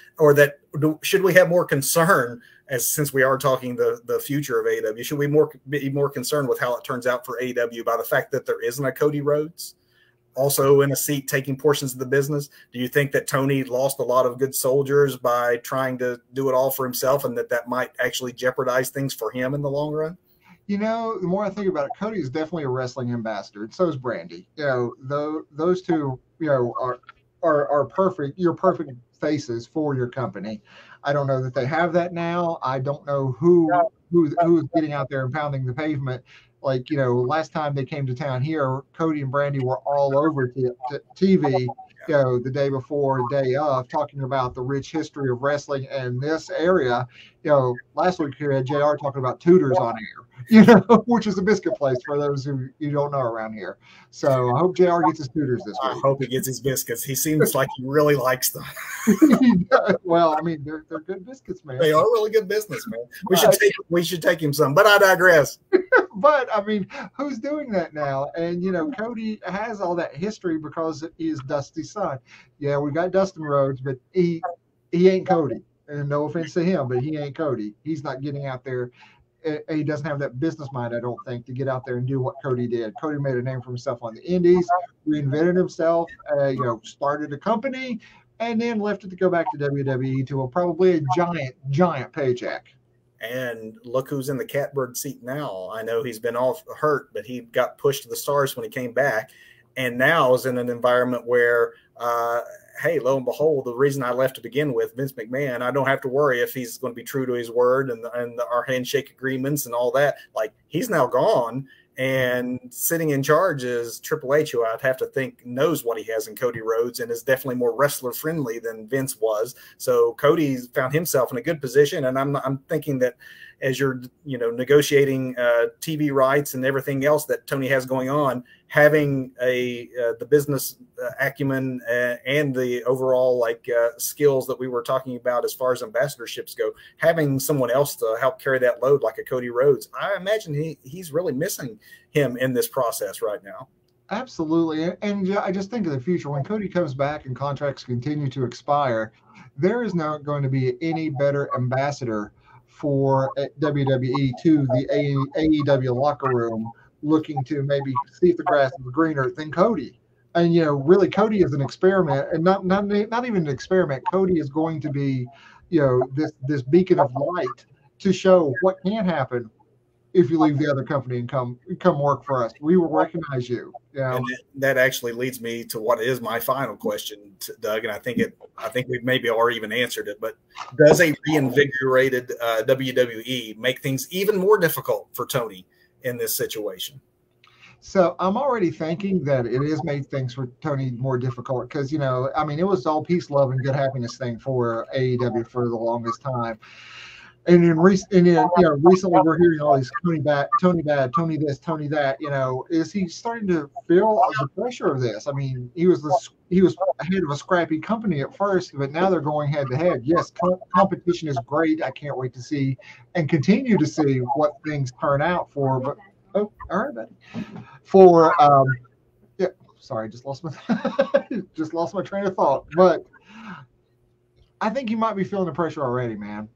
should we have more concern, as since we are talking the future of AEW, should we be more concerned with how it turns out for AEW by the fact that there isn't a Cody Rhodes also in a seat taking portions of the business? Do you think that Tony lost a lot of good soldiers by trying to do it all for himself, and that might actually jeopardize things for him in the long run? You know, the more I think about it, Cody is definitely a wrestling ambassador. And so is Brandy. You know, those two, you know, are perfect. You're perfect faces for your company. I don't know that they have that now. I don't know who's getting out there and pounding the pavement. Like, you know, last time they came to town here, Cody and Brandy were all over TV. You know, the day before, day of, talking about the rich history of wrestling in this area. You know, last week here had JR talking about Tudors on air, you know, which is a biscuit place for those who you don't know around here. So I hope JR gets his Tudors this week. I hope he gets his biscuits. He seems like he really likes them. Well, I mean, they're good biscuits, man. They are really good business, man. We should take him some, but I digress. But I mean, who's doing that now? And you know, Cody has all that history because he's Dusty's son. Yeah, we got Dustin Rhodes, but he ain't Cody. And no offense to him, but he ain't Cody. He's not getting out there. He doesn't have that business mind, I don't think, to get out there and do what Cody did. Cody made a name for himself on the indies, reinvented himself, you know, started a company, and then left it to go back to WWE to probably a giant paycheck. And look who's in the catbird seat now. I know he's been off hurt, but he got pushed to the stars when he came back, and now is in an environment where, hey, lo and behold, the reason I left to begin with, Vince McMahon, I don't have to worry if he's going to be true to his word and our handshake agreements and all that. Like, he's now gone, and sitting in charge is Triple H, who I'd have to think knows what he has in Cody Rhodes and is definitely more wrestler friendly than Vince was. So Cody's found himself in a good position, and I'm thinking that as you're, you know, negotiating TV rights and everything else that Tony has going on, having the business acumen and the overall skills that we were talking about as far as ambassadorships go, having someone else to help carry that load like a Cody Rhodes, I imagine he's really missing him in this process right now. Absolutely. And I just think of the future when Cody comes back and contracts continue to expire, there is not going to be any better ambassador for WWE to the AEW locker room, looking to maybe see if the grass is greener than Cody. And, you know, really Cody is an experiment, and not even an experiment. Cody is going to be, you know, this beacon of light to show what can happen if you leave the other company and come work for us. We will recognize you. Yeah. And that actually leads me to what is my final question, Doug, and I think we maybe already even answered it, but does a reinvigorated WWE make things even more difficult for Tony in this situation? So I'm already thinking that it has made things for Tony more difficult because, you know, I mean, it was all peace, love, and good happiness thing for AEW for the longest time. And then, recently we're hearing all these Tony bad, Tony this, Tony that. You know, is he starting to feel the pressure of this? I mean, he was head of a scrappy company at first, but now they're going head to head. Yes, competition is great. I can't wait to see and continue to see what things turn out for. But all right, buddy. For yeah, sorry, just lost my train of thought. But I think you might be feeling the pressure already, man.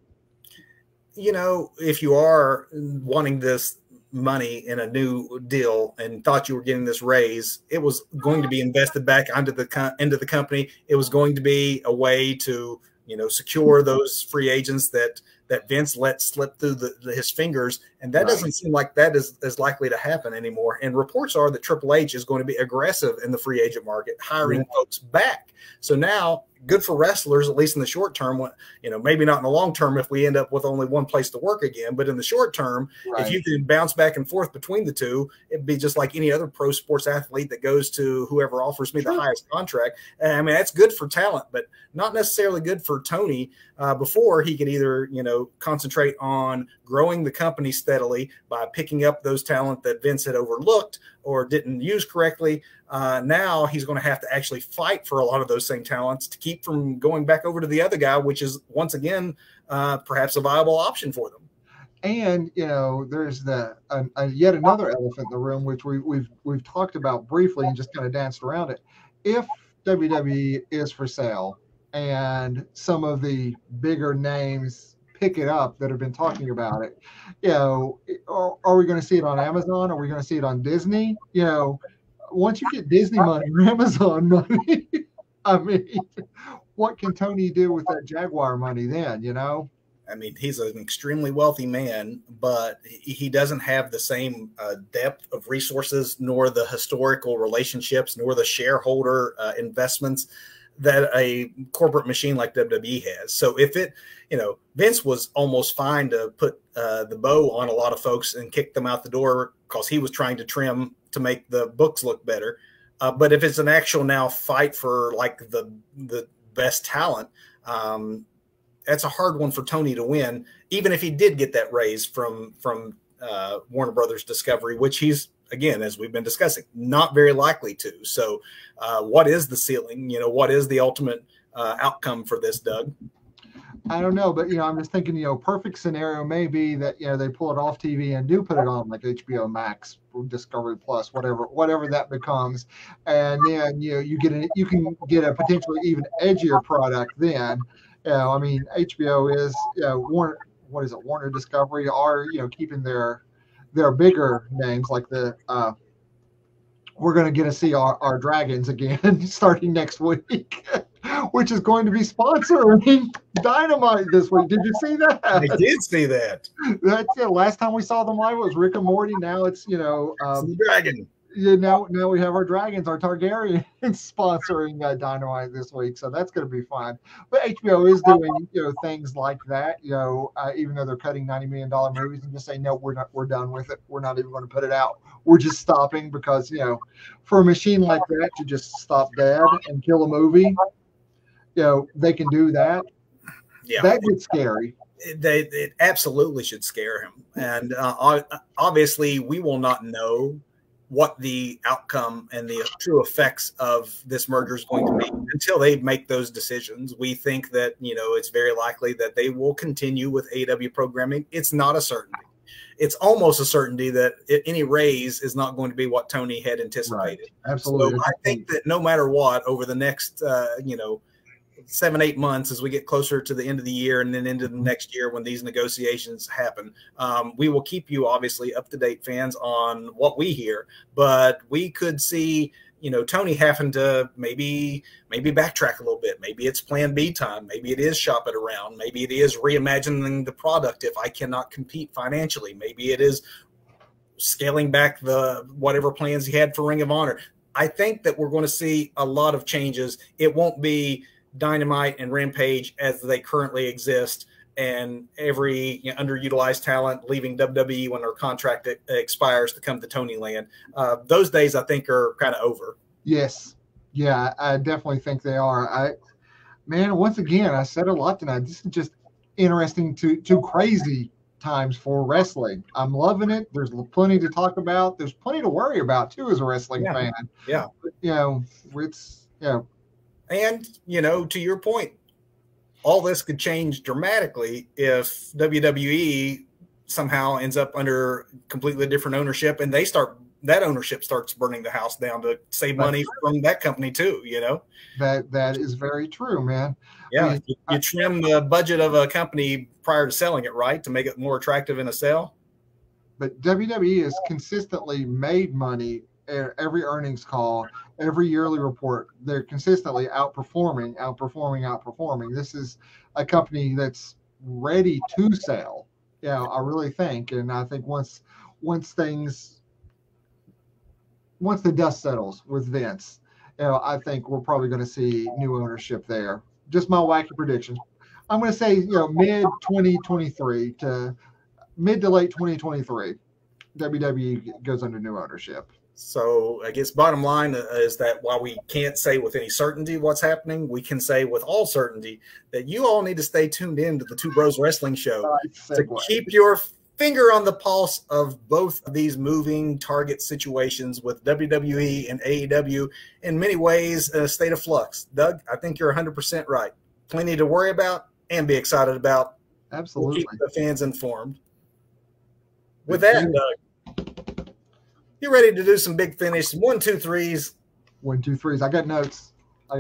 You know, if you are wanting this money in a new deal and thought you were getting this raise, it was going to be invested back into the company. It was going to be a way to, you know, secure those free agents that Vince let slip through his fingers. And that doesn't seem like that is likely to happen anymore. And reports are that Triple H is going to be aggressive in the free agent market, hiring folks back. So now, good for wrestlers, at least in the short term. You know, maybe not in the long term if we end up with only one place to work again, but in the short term, if you can bounce back and forth between the two, it'd be just like any other pro sports athlete that goes to whoever offers me the highest contract. And I mean, that's good for talent, but not necessarily good for Tony. Before he could either, you know, concentrate on growing the company steadily by picking up those talent that Vince had overlooked or didn't use correctly. Now he's going to have to actually fight for a lot of those same talents to keep from going back over to the other guy, which is once again perhaps a viable option for them. And there's yet another elephant in the room, which we've talked about briefly and just kind of danced around it. If WWE is for sale and some of the bigger names pick it up that have been talking about it, are we going to see it on Amazon? Are we going to see it on Disney? Once you get Disney money or Amazon money, I mean, what can Tony do with that Jaguar money then? I mean, he's an extremely wealthy man, but he doesn't have the same depth of resources, nor the historical relationships, nor the shareholder investments that a corporate machine like WWE has. So if Vince was almost fine to put the bow on a lot of folks and kick them out the door because he was trying to trim to make the books look better. But if it's an actual now fight for like the best talent, that's a hard one for Tony to win, even if he did get that raise from Warner Brothers Discovery, which he's, again, as we've been discussing, not very likely to. So what is the ceiling? What is the ultimate outcome for this, Doug? I don't know, but I'm just thinking, perfect scenario may be that they pull it off TV and do put it on like HBO Max, Discovery Plus, whatever that becomes, and then you can get a potentially even edgier product then. I mean, HBO is Warner. What is it? Warner Discovery are keeping their bigger names like the. We're going to get to see our dragons again starting next week, which is going to be sponsoring Dynamite this week. Did you see that? I did see that. That's it. Last time we saw them live, it was Rick and Morty. Now it's Dragon. Now we have our dragons, our Targaryens sponsoring Dynamite this week, so that's going to be fun. But HBO is doing things like that. Even though they're cutting $90 million movies and just saying no, we're done with it. We're not even going to put it out. We're just stopping because for a machine like that to just stop dead and kill a movie, they can do that. Yeah, that gets scary. It absolutely should scare him, and obviously we will not know what the outcome and the true effects of this merger is going to be until they make those decisions. We think that, it's very likely that they will continue with AEW programming. It's not a certainty. It's almost a certainty that any raise is not going to be what Tony had anticipated. Right. Absolutely. So I think that no matter what, over the next, 7-8 months, as we get closer to the end of the year and then into the next year when these negotiations happen, we will keep you obviously up to date, fans, on what we hear. But we could see, Tony having to maybe backtrack a little bit. Maybe it's plan B time. Maybe it is shop it around. Maybe it is reimagining the product if I cannot compete financially. Maybe it is scaling back the whatever plans he had for Ring of Honor. I think that we're going to see a lot of changes. It won't be Dynamite and Rampage as they currently exist, and every underutilized talent leaving WWE when their contract expires to come to Tony Land. Those days, I think, are kind of over. Yes. Yeah, I definitely think they are. Once again, I said a lot tonight. This is just interesting to crazy times for wrestling. I'm loving it. There's plenty to talk about. There's plenty to worry about, too, as a wrestling fan. Yeah. But, and, to your point, all this could change dramatically if WWE somehow ends up under completely different ownership and that ownership starts burning the house down to save money from that company too, That is very true, man. Yeah. You trim the budget of a company prior to selling it, right? To make it more attractive in a sale. But WWE has consistently made money every earnings call, every yearly report. They're consistently outperforming. This is a company that's ready to sell. I really think. And I think once the dust settles with Vince, I think we're probably going to see new ownership there. Just my wacky predictions. I'm going to say, mid 2023 to mid to late 2023, WWE goes under new ownership. So I guess bottom line is that while we can't say with any certainty what's happening, we can say with all certainty that you all need to stay tuned in to the Two Bros Wrestling Show to keep your finger on the pulse of both of these moving target situations with WWE and AEW in many ways a state of flux. Doug, I think you're 100% right. Plenty to worry about and be excited about. Absolutely. We'll keep the fans informed. With that, Doug, you ready to do some big finish? 1, 2, 3s. 1, 2, 3s. I got notes. I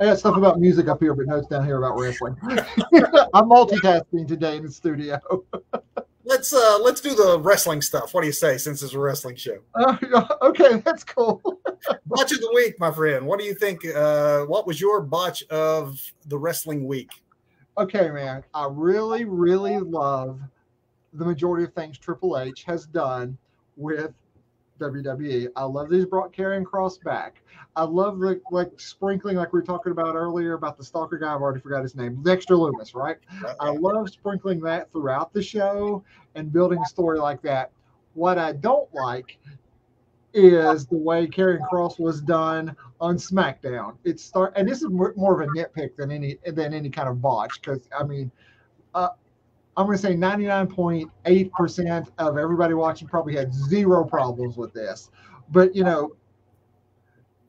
got stuff about music up here, but notes down here about wrestling. I'm multitasking today in the studio. Let's do the wrestling stuff. What do you say, since it's a wrestling show? Okay, that's cool. Botch of the week, my friend. What do you think? What was your botch of the wrestling week? Okay, man. I really, really love the majority of things Triple H has done with WWE. I love that he's brought Karrion Kross back. I love the sprinkling, like we were talking about earlier about the stalker guy. I've already forgot his name. Dexter Lumis, right? I love sprinkling that throughout the show and building a story like that. What I don't like is the way Karrion Kross was done on SmackDown. And this is more of a nitpick than any kind of botch, because I mean, I'm going to say 99.8% of everybody watching probably had zero problems with this. But, you know,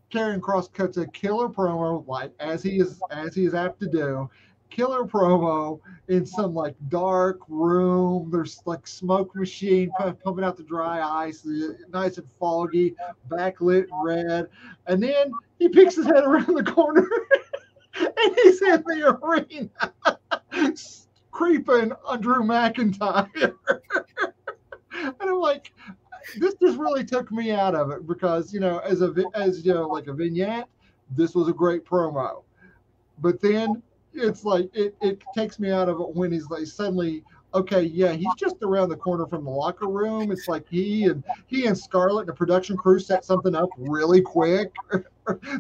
Karrion Kross cuts a killer promo, like as he is apt to do. Killer promo in some like dark room. There's like smoke machine pumping out the dry ice, nice and foggy, backlit red. And then he picks his head around the corner and he's in the arena creeping on Drew McIntyre. And I'm like, this just really took me out of it, because, you know, as you know, like a vignette, this was a great promo. But then it's like it takes me out of it when he's like suddenly, okay, yeah, he's just around the corner from the locker room. It's like he and Scarlett and the production crew set something up really quick.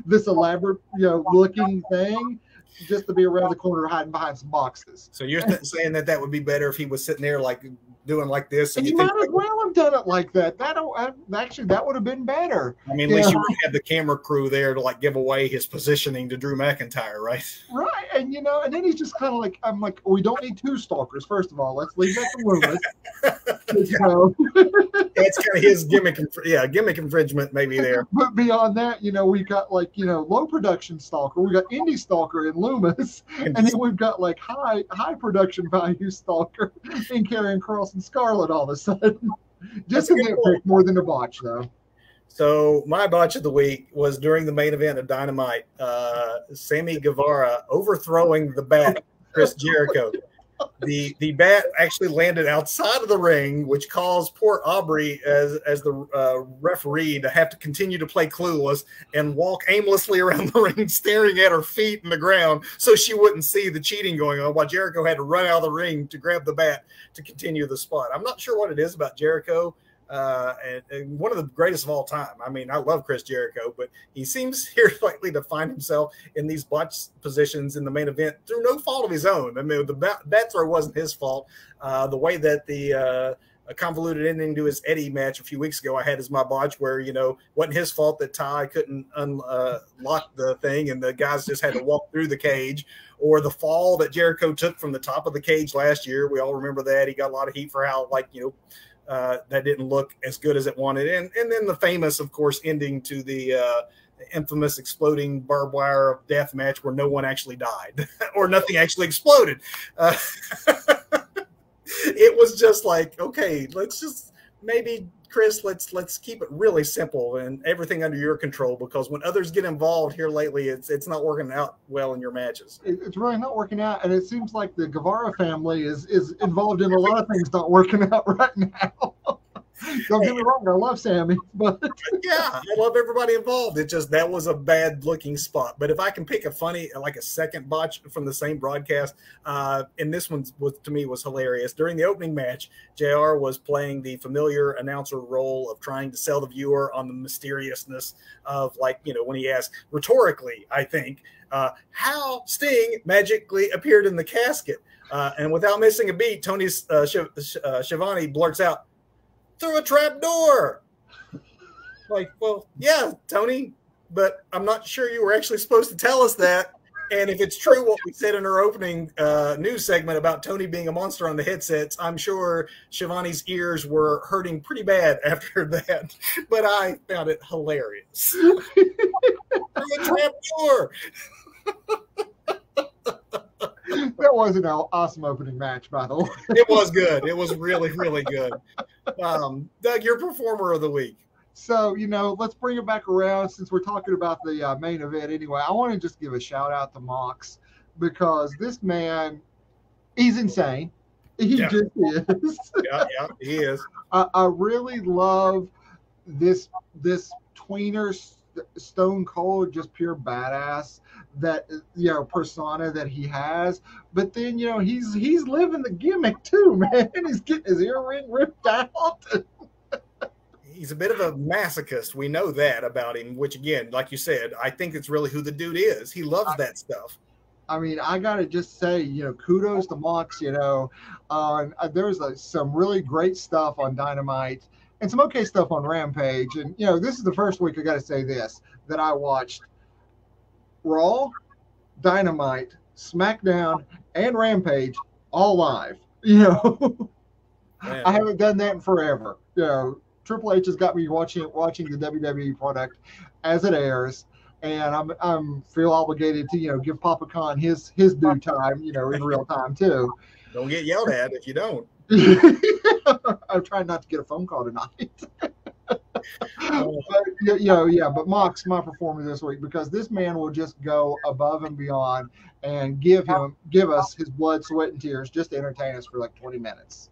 This elaborate, you know, looking thing, just to be around the corner hiding behind some boxes. So you're saying that would be better if he was sitting there like doing like this? And you might as well have done it like that. Actually, that would have been better. I mean, at least you would have the camera crew there to like give away his positioning to Drew McIntyre, right? Right. And, you know, and then he's just kind of like, I'm like, we don't need two stalkers. First of all, let's leave that to Loomis. That's kind of his gimmick. Gimmick infringement maybe there. But beyond that, you know, we've got like, you know, low production stalker. We got indie stalker in Loomis. And then we've got like high production value stalker in Karrion Kross and Scarlett all of a sudden. Just a nitpick more than a botch, though. So my botch of the week was during the main event of Dynamite, Sammy Guevara overthrowing the bat, Chris Jericho. The bat actually landed outside of the ring, which caused poor Aubrey as the referee to have to continue to play clueless and walk aimlessly around the ring, staring at her feet in the ground so she wouldn't see the cheating going on, while Jericho had to run out of the ring to grab the bat to continue the spot. I'm not sure what it is about Jericho. And one of the greatest of all time. I mean, I love Chris Jericho, but he seems here lately to find himself in these botched positions in the main event through no fault of his own. I mean, the bat throw wasn't his fault. The way that the convoluted ending to his Eddie match a few weeks ago I had as my botch, where, you know, wasn't his fault that Ty couldn't unlock the thing and the guys just had to walk through the cage, or the fall that Jericho took from the top of the cage last year. We all remember that. He got a lot of heat for how, like, you know, that didn't look as good as it wanted. And then the famous, of course, ending to the infamous exploding barbed wire death match where no one actually died or nothing actually exploded. It was just like, okay, let's just maybe, Chris, let's keep it really simple and everything under your control, because when others get involved here lately, it's not working out well in your matches. It's really not working out, and it seems like the Guevara family is involved in a lot of things not working out right now. Don't get me wrong, I love Sammy, but yeah, I love everybody involved. It just, that was a bad looking spot. But if I can pick a funny, like a second botch from the same broadcast, and this one was, to me, was hilarious. During the opening match, JR was playing the familiar announcer role of trying to sell the viewer on the mysteriousness of, like, you know, when he asked rhetorically, I think, how Sting magically appeared in the casket. And without missing a beat, Tony Schiavone blurts out, "Through a trap door." Like, well, yeah, Tony, but I'm not sure you were actually supposed to tell us that. And if it's true what we said in our opening news segment about Tony being a monster on the headsets, I'm sure Shivani's ears were hurting pretty bad after that. But I found it hilarious. Through a trap door. That was an awesome opening match, by the way. It was good. It was really, really good. Doug, your performer of the week. So, let's bring it back around since we're talking about the main event anyway. I want to just give a shout out to Mox because this man, he's insane. He just is. Yeah, he is. I really love this tweener Stone Cold, just pure badass that persona that he has. But then he's living the gimmick too, man. He's getting his earring ripped out. He's a bit of a masochist. We know that about him, which again, like you said, I think it's really who the dude is. He loves that stuff. I mean, I got to just say, kudos to Mox, there's some really great stuff on Dynamite and some okay stuff on Rampage. And, this is the first week, I got to say this, that I watched Raw, Dynamite, SmackDown, and Rampage all live. I haven't done that in forever. Triple H has got me watching the WWE product as it airs, and I'm feel obligated to give Papa Khan his due time, in real time too. Don't get yelled at if you don't. I'm trying not to get a phone call tonight. But Mox, my performer this week, because this man will just go above and beyond and give us his blood, sweat, and tears just to entertain us for like 20 minutes.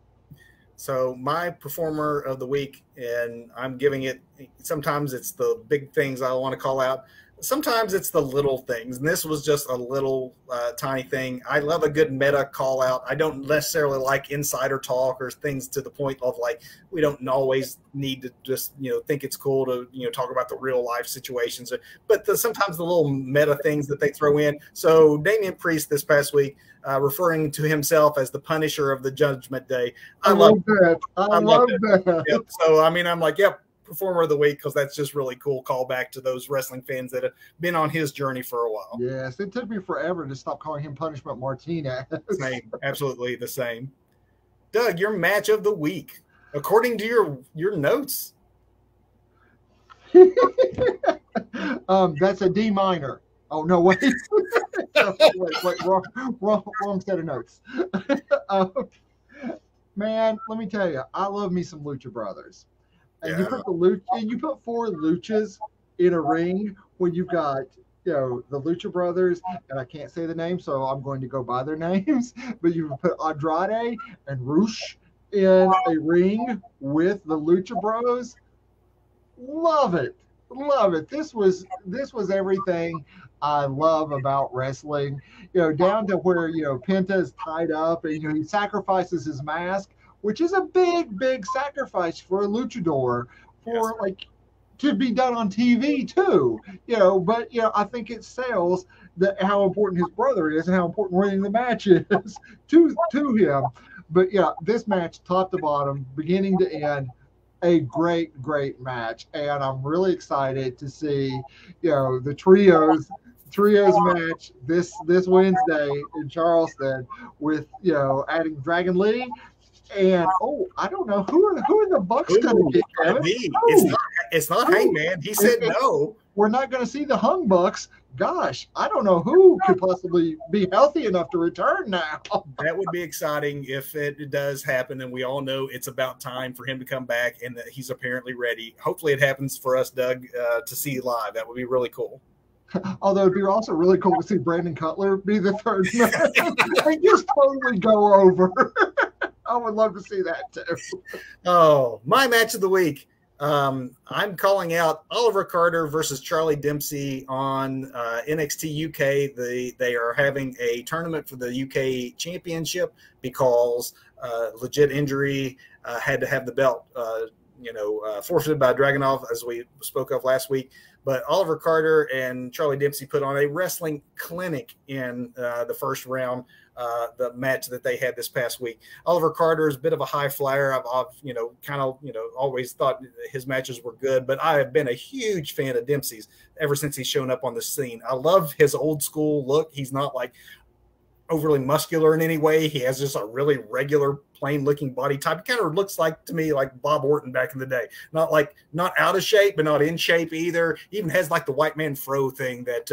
So my performer of the week, and I'm giving it, sometimes it's the big things I want to call out. Sometimes it's the little things. And this was just a little tiny thing. I love a good meta call out. I don't necessarily like insider talk or things to the point of like, we don't always need to just, think it's cool to, talk about the real life situations. But sometimes the little meta things that they throw in. So Damian Priest this past week, referring to himself as the Punisher of the Judgment Day. I love that. I love that. Yep. So, I'm like, yep. Performer of the week, because that's just really cool callback to those wrestling fans that have been on his journey for a while. Yes, it took me forever to stop calling him Punishment Martinez. Same, absolutely the same. Doug, your match of the week, according to your notes. That's a D minor. Oh no, wait. wait, wrong set of notes. Man, let me tell you, I love me some Lucha Brothers. And you put four luchas in a ring when you've got the Lucha Brothers, and I can't say the name, so I'm going to go by their names. But you put Andrade and Rush in a ring with the Lucha Bros. Love it. This was everything I love about wrestling. Down to where Penta is tied up and he sacrifices his mask, which is a big sacrifice for a luchador to be done on TV too, but I think it sells how important his brother is and how important winning the match is to him. But this match, top to bottom, beginning to end, a great match. And I'm really excited to see, the trios match this Wednesday in Charleston with, adding Dragon Lee. And I don't know who are the Bucks going to get. It's not Hangman. He said no. We're not going to see the Hung Bucks. Gosh, I don't know who could possibly be healthy enough to return now. That would be exciting if it does happen, and we all know it's about time for him to come back, and that he's apparently ready. Hopefully, it happens for us, Doug, to see live. That would be really cool. Although it'd be also really cool to see Brandon Cutler be the third man and just totally go over. I would love to see that too. Oh, my match of the week. I'm calling out Oliver Carter versus Charlie Dempsey on NXT UK. They are having a tournament for the UK Championship because legit injury had to have the belt forfeited by Dragunov, as we spoke of last week. But Oliver Carter and Charlie Dempsey put on a wrestling clinic in the first round, the match that they had this past week. Oliver Carter is a bit of a high flyer. I've always thought his matches were good, but I have been a huge fan of Dempsey's ever since he's shown up on the scene. I love his old school look. He's not like overly muscular in any way. He has just a really regular, plain looking body type. It kind of looks like to me like Bob Orton back in the day. Not out of shape, but not in shape either. He even has like the white man fro thing that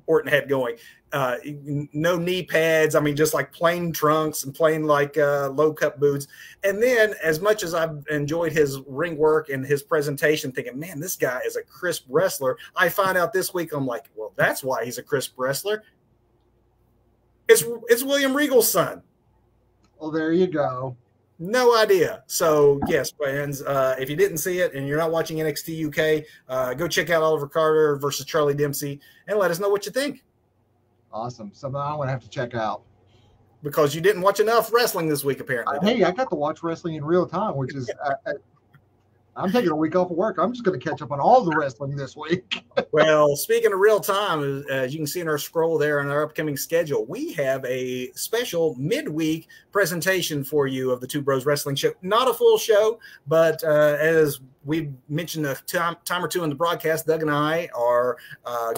Orton had going. No knee pads. I mean, just like plain trunks and plain like low cut boots. And then, as much as I've enjoyed his ring work and his presentation, thinking, man, this guy is a crisp wrestler, I find out this week, I'm like, well, that's why he's a crisp wrestler. It's William Regal's son. Well, there you go. No idea. So, yes, fans, if you didn't see it and you're not watching NXT UK, go check out Oliver Carter versus Charlie Dempsey and let us know what you think. Awesome. Something I'm going to have to check out. Because you didn't watch enough wrestling this week, apparently. Hey, I got to watch wrestling in real time, which is I'm taking a week off of work. I'm just going to catch up on all the wrestling this week. Well, speaking of real time, as you can see in our scroll there in our upcoming schedule, we have a special midweek presentation for you of the Two Bros Wrestling Show. Not a full show, but as we've mentioned a time or two in the broadcast, Doug and I are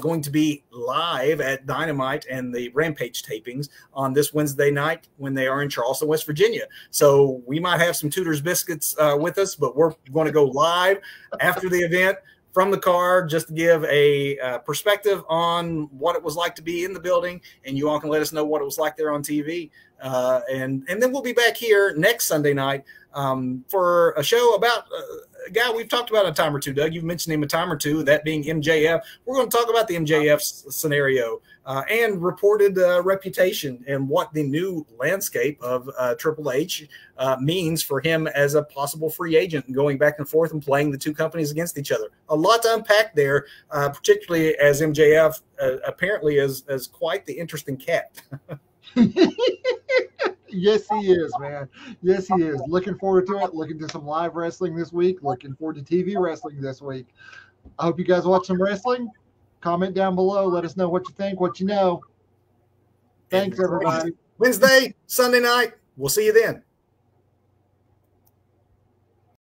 going to be live at Dynamite and the Rampage tapings on this Wednesday night when they are in Charleston, West Virginia. So we might have some Tudor's biscuits with us, but we're going to go live after the event from the card just to give a perspective on what it was like to be in the building, and you all can let us know what it was like there on TV. And then we'll be back here next Sunday night for a show about a guy we've talked about a time or two. Doug, you've mentioned him a time or two, that being MJF. We're going to talk about the MJF scenario and reported reputation and what the new landscape of Triple H means for him as a possible free agent and going back and forth and playing the two companies against each other. A lot to unpack there, particularly as MJF apparently is quite the interesting cat. Yes, he is, man. Yes, he is. Looking forward to it. Looking to some live wrestling this week. Looking forward to TV wrestling this week. I hope you guys watch some wrestling. Comment down below. Let us know what you think, what you know. Thanks, everybody. Wednesday, Sunday night. We'll see you then.